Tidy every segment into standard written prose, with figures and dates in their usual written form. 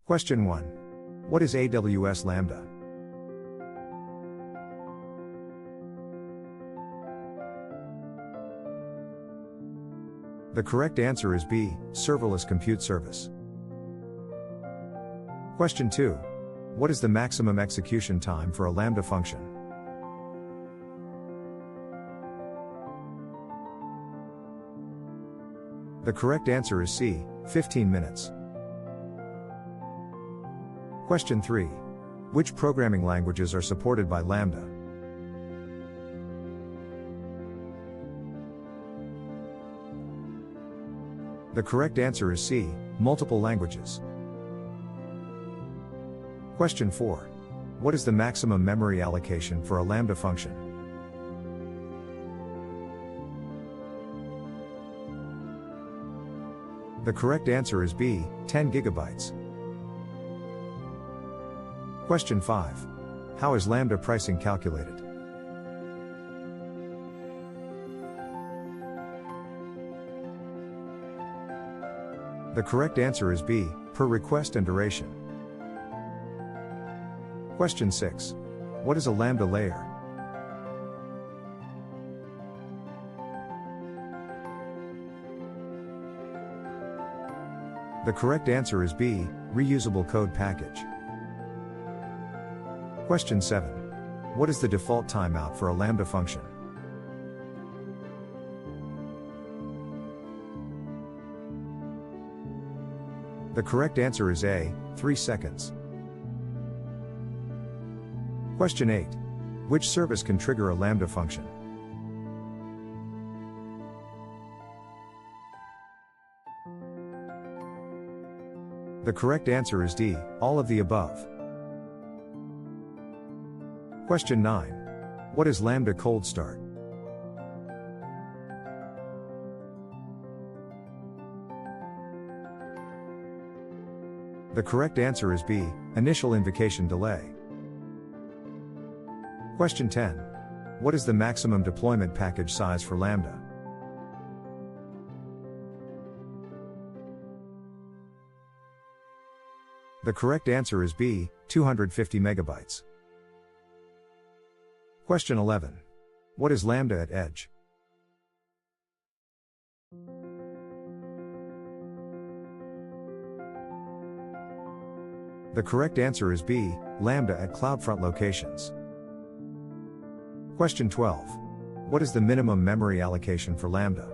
Question 1. What is AWS Lambda? The correct answer is B, Serverless Compute Service. Question 2. What is the maximum execution time for a Lambda function? The correct answer is C, 15 minutes. Question 3. Which programming languages are supported by Lambda? The correct answer is C, multiple languages. Question 4. What is the maximum memory allocation for a Lambda function? The correct answer is B, 10 gigabytes. Question 5. How is Lambda pricing calculated? The correct answer is B, per request and duration. Question 6. What is a Lambda layer? The correct answer is B, reusable code package. Question 7. What is the default timeout for a Lambda function? The correct answer is A, 3 seconds. Question 8. Which service can trigger a Lambda function? The correct answer is D, all of the above. Question 9. What is Lambda cold start? The correct answer is B, initial invocation delay. Question 10. What is the maximum deployment package size for Lambda? The correct answer is B, 250 megabytes. Question 11. What is Lambda at edge? The correct answer is B, Lambda at CloudFront locations. Question 12. What is the minimum memory allocation for Lambda?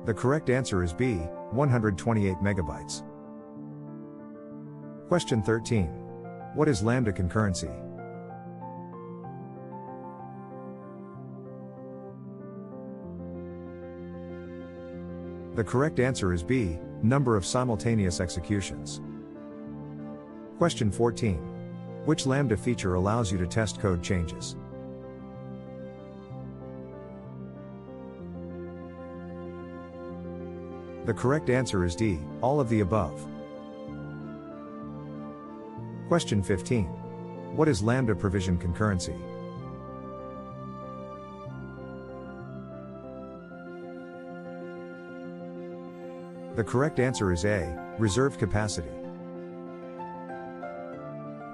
The correct answer is B, 128 megabytes. Question 13. What is Lambda concurrency? The correct answer is B, number of simultaneous executions. Question 14. Which Lambda feature allows you to test code changes? The correct answer is D, all of the above. Question 15. What is Lambda provision concurrency? The correct answer is A, reserved capacity.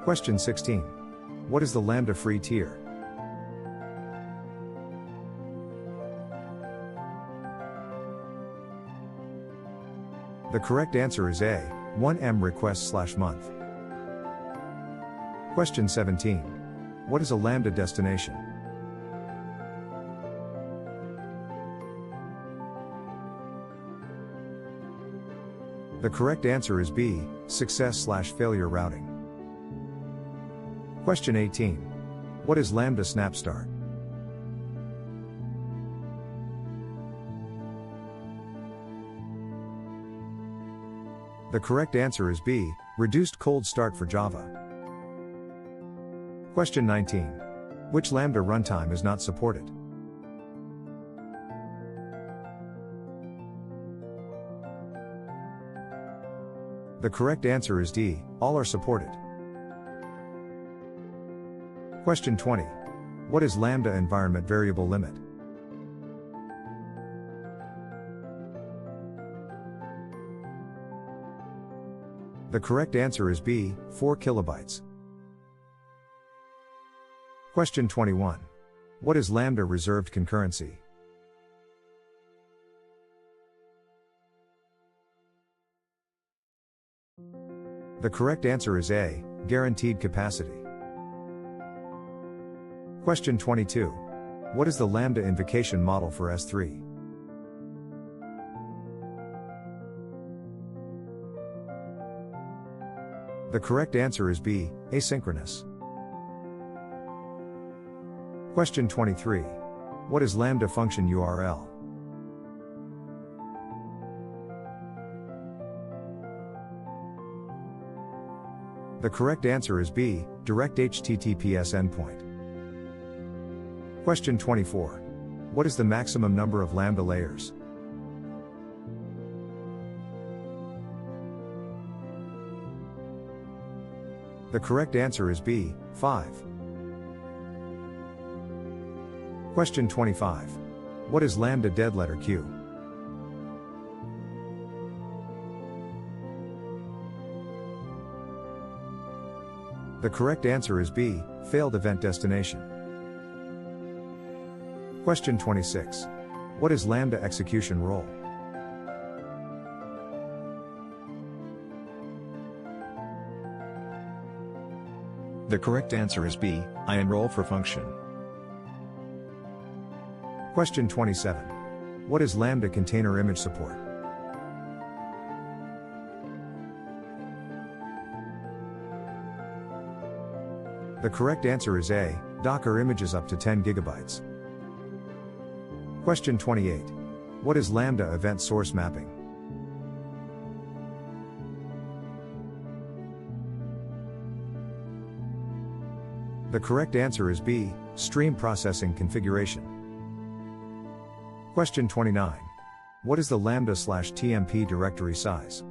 Question 16. What is the Lambda free tier? The correct answer is A, 1M requests/month. Question 17. What is a Lambda destination? The correct answer is B, success/failure routing. Question 18. What is Lambda SnapStart? The correct answer is B, reduced cold start for Java. Question 19. Which Lambda runtime is not supported? The correct answer is D, all are supported. Question 20. What is Lambda environment variable limit? The correct answer is B, 4 kilobytes. Question 21. What is Lambda reserved concurrency? The correct answer is A, guaranteed capacity. Question 22. What is the Lambda invocation model for S3? The correct answer is B, asynchronous. Question 23. What is Lambda function URL? The correct answer is B, direct HTTPS endpoint. Question 24. What is the maximum number of Lambda layers? The correct answer is B, 5. Question 25. What is Lambda dead letter queue? The correct answer is B, failed event destination. Question 26. What is Lambda execution role? The correct answer is B, I enroll for function. Question 27. What is Lambda container image support? The correct answer is A, Docker images up to 10 gigabytes. Question 28. What is Lambda event source mapping? The correct answer is B, stream processing configuration. Question 29. What is the Lambda/TMP directory size?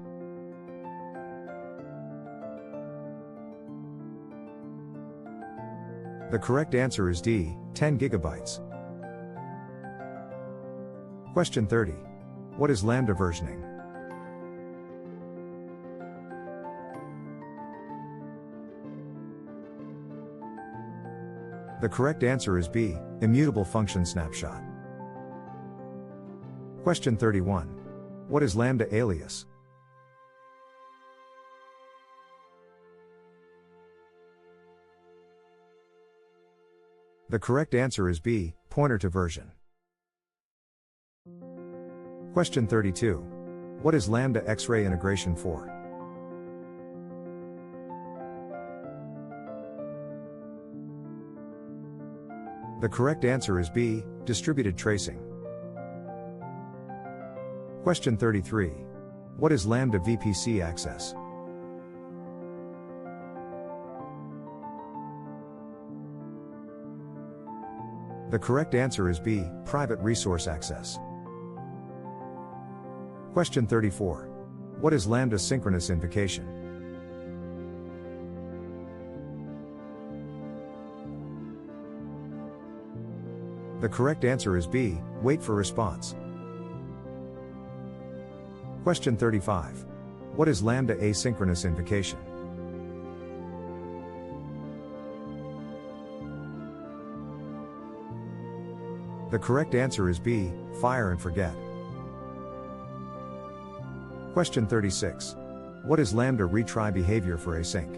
The correct answer is D, 10 gigabytes. Question 30. What is Lambda versioning? The correct answer is B, immutable function snapshot. Question 31. What is Lambda alias? The correct answer is B, pointer to version. Question 32. What is Lambda X-ray integration for? The correct answer is B, distributed tracing. Question 33. What is Lambda VPC access? The correct answer is B, private resource access. Question 34. What is Lambda synchronous invocation? The correct answer is B, wait for response. Question 35. What is Lambda asynchronous invocation? The correct answer is B, fire and forget. Question 36. What is Lambda retry behavior for async?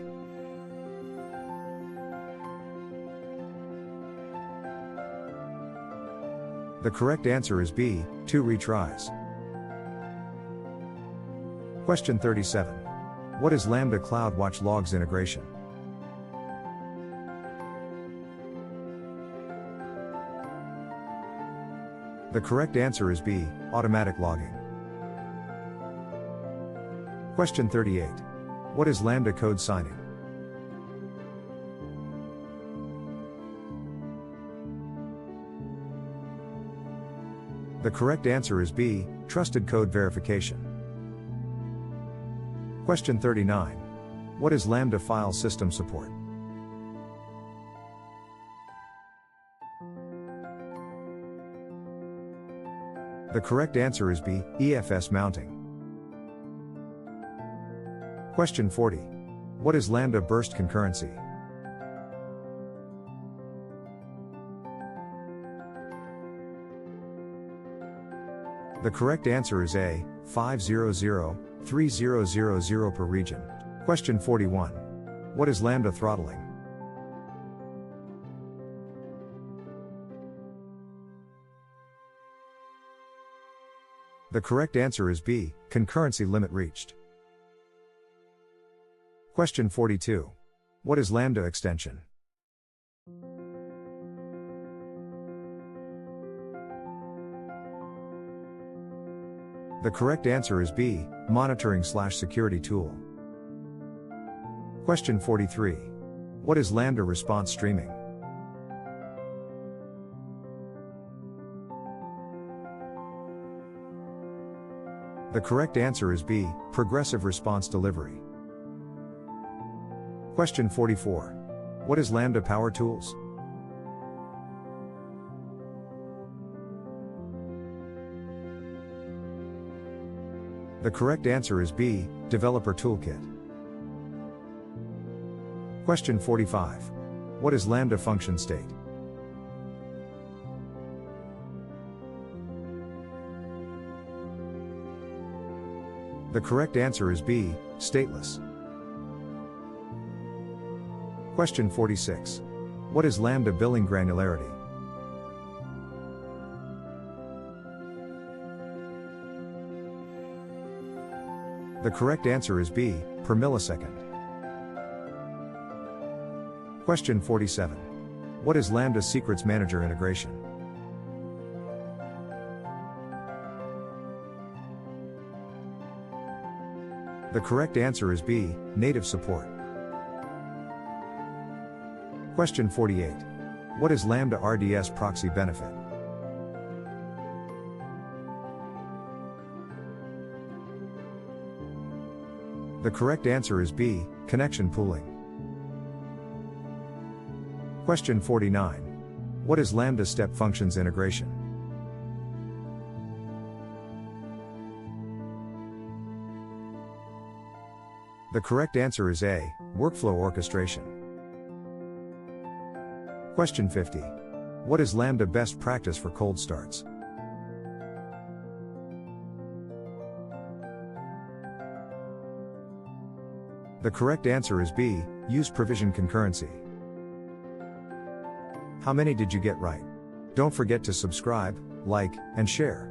The correct answer is B, 2 retries. Question 37. What is Lambda CloudWatch logs integration? The correct answer is B, automatic logging. Question 38. What is Lambda code signing? The correct answer is B, trusted code verification. Question 39. What is Lambda file system support? The correct answer is B, EFS mounting. Question 40. What is Lambda burst concurrency? The correct answer is A, 5003000 per region. Question 41. What is Lambda throttling? The correct answer is B, concurrency limit reached. Question 42. What is Lambda extension? The correct answer is B, monitoring/security tool. Question 43. What is Lambda response streaming? The correct answer is B, progressive response delivery. Question 44. What is Lambda Power Tools? The correct answer is B, Developer Toolkit. Question 45. What is Lambda function state? The correct answer is B, stateless. Question 46. What is Lambda billing granularity? The correct answer is B, per millisecond. Question 47. What is Lambda secrets manager integration? The correct answer is B, native support. Question 48. What is Lambda RDS proxy benefit? The correct answer is B, connection pooling. Question 49. What is Lambda step functions integration? The correct answer is A, workflow orchestration. Question 50. What is Lambda best practice for cold starts? The correct answer is B, use provision concurrency. How many did you get right? Don't forget to subscribe, like, and share.